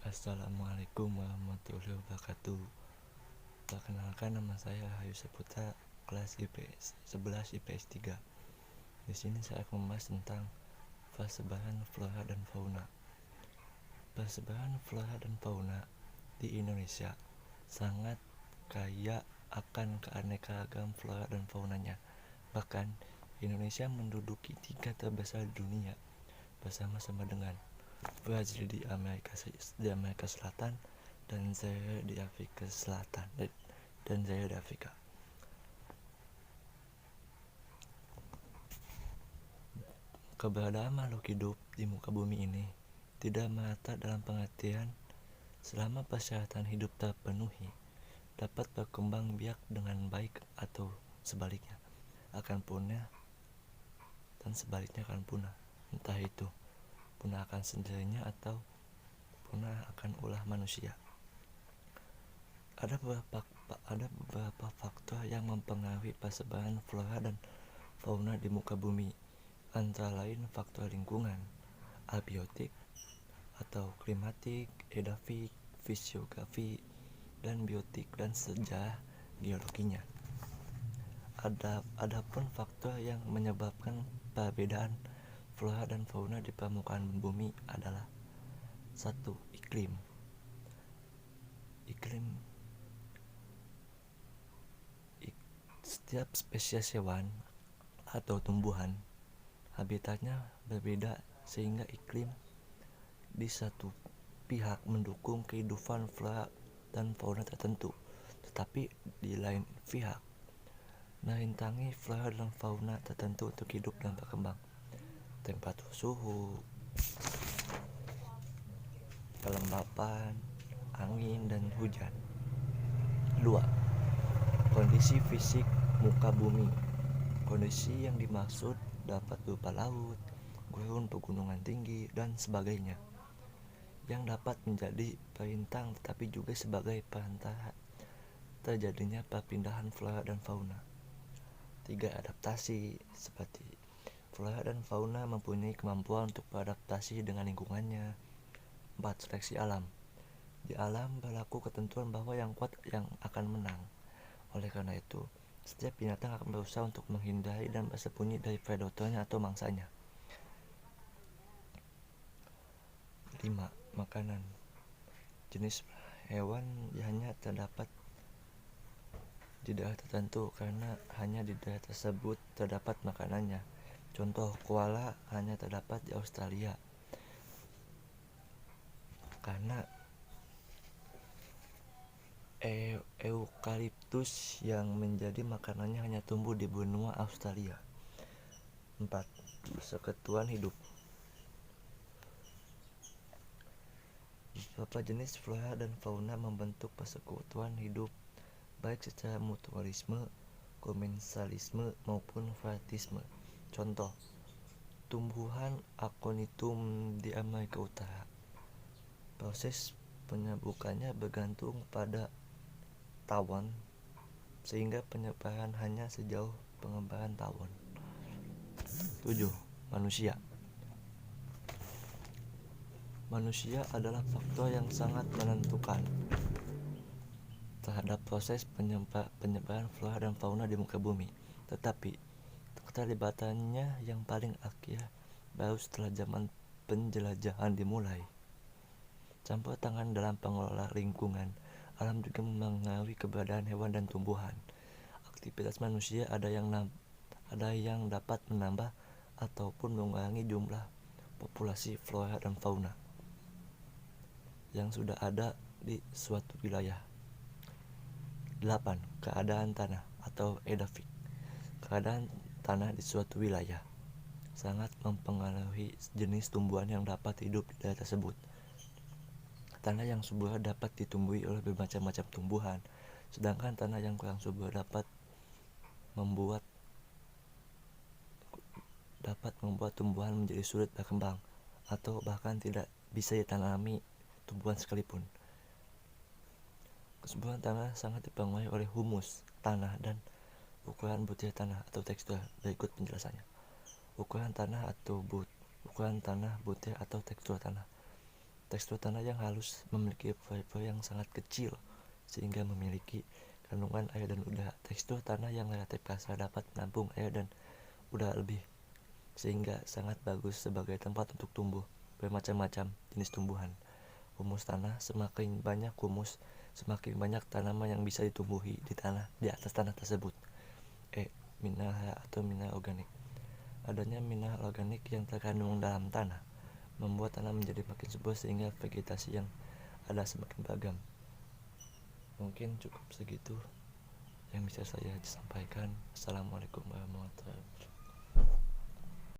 Assalamualaikum warahmatullahi wabarakatuh. Perkenalkan, nama saya Hayu Saputra, kelas IPS 11 IPS 3. Di sini saya akan membahas tentang persebaran flora dan fauna. Persebaran flora dan fauna di Indonesia sangat kaya akan keanekaragaman flora dan faunanya. Bahkan Indonesia menduduki 3 terbesar di dunia bersama-sama dengan Brazil di Amerika Selatan dan Zaire di Afrika Selatan dan Zaire di Afrika. Keberadaan makhluk hidup di muka bumi ini tidak merata dalam pengertian selama persyaratan hidup terpenuhi dapat berkembang biak dengan baik, atau sebaliknya akan punah dan sebaliknya akan punah, entah itu punah akan sendirinya atau punah akan ulah manusia. Ada beberapa faktor yang mempengaruhi persebaran flora dan fauna di muka bumi, antara lain faktor lingkungan, abiotik atau klimatik, edafik, fisiografi, dan biotik, dan sejarah geologinya. Adapun faktor yang menyebabkan perbedaan flora dan fauna di permukaan bumi adalah: 1. Iklim. Setiap spesies hewan atau tumbuhan habitatnya berbeda, sehingga iklim di satu pihak mendukung kehidupan flora dan fauna tertentu, tetapi di lain pihak merintangi flora dan fauna tertentu untuk hidup dan berkembang. Temperatur suhu, kelembapan, angin, dan hujan. 2. Kondisi fisik muka bumi. Kondisi yang dimaksud dapat berupa laut, gurun, pegunungan tinggi, dan sebagainya, yang dapat menjadi perintang tetapi juga sebagai perantara terjadinya perpindahan flora dan fauna. 3. Adaptasi. Seperti flora dan fauna mempunyai kemampuan untuk beradaptasi dengan lingkungannya. 4. Seleksi alam. Di alam berlaku ketentuan bahwa yang kuat yang akan menang. Oleh karena itu, setiap binatang akan berusaha untuk menghindari dan bersembunyi dari predatornya atau mangsanya. 5. Makanan. Jenis hewan hanya terdapat di daerah tertentu karena hanya di daerah tersebut terdapat makanannya. Contoh, koala hanya terdapat di Australia karena eukaliptus yang menjadi makanannya hanya tumbuh di benua Australia. 4. Persekutuan hidup. Beberapa jenis flora dan fauna membentuk persekutuan hidup, baik secara mutualisme, komensalisme, maupun varietisme. Contoh, tumbuhan Aconitum di Amerika Utara. Proses penyebukannya bergantung pada tawon, sehingga penyebaran hanya sejauh pengembaraan tawon. 7. Manusia. Manusia adalah faktor yang sangat menentukan terhadap proses penyebaran flora dan fauna di muka bumi. Tetapi keterlibatannya yang paling akhir baru setelah zaman penjelajahan dimulai. Campur tangan dalam pengelola lingkungan alam juga mempengaruhi keberadaan hewan dan tumbuhan. Aktivitas manusia ada yang dapat menambah ataupun mengurangi jumlah populasi flora dan fauna yang sudah ada di suatu wilayah. 8. Keadaan tanah atau edafik. Keadaan tanah di suatu wilayah sangat mempengaruhi jenis tumbuhan yang dapat hidup di daerah tersebut. Tanah yang subur dapat ditumbuhi oleh bermacam-macam tumbuhan, sedangkan tanah yang kurang subur dapat membuat tumbuhan menjadi sulit berkembang atau bahkan tidak bisa ditanami tumbuhan sekalipun. Kesuburan tanah sangat dipengaruhi oleh humus tanah dan ukuran butir tanah atau tekstur. Berikut penjelasannya. Ukuran tanah, butir atau tekstur tanah. Tekstur tanah yang halus memiliki pore-pore yang sangat kecil sehingga memiliki kandungan air dan udara. Tekstur tanah yang relatif kasar dapat menampung air dan udara lebih, sehingga sangat bagus sebagai tempat untuk tumbuh bermacam-macam jenis tumbuhan. Humus tanah: semakin banyak humus, semakin banyak tanaman yang bisa ditumbuhi di atas tanah tersebut. Mineral atau mineral organik: adanya mineral organik yang terkandung dalam tanah membuat tanah menjadi makin subur sehingga vegetasi yang ada semakin beragam. Mungkin cukup segitu yang bisa saya sampaikan. Assalamualaikum warahmatullahi wabarakatuh.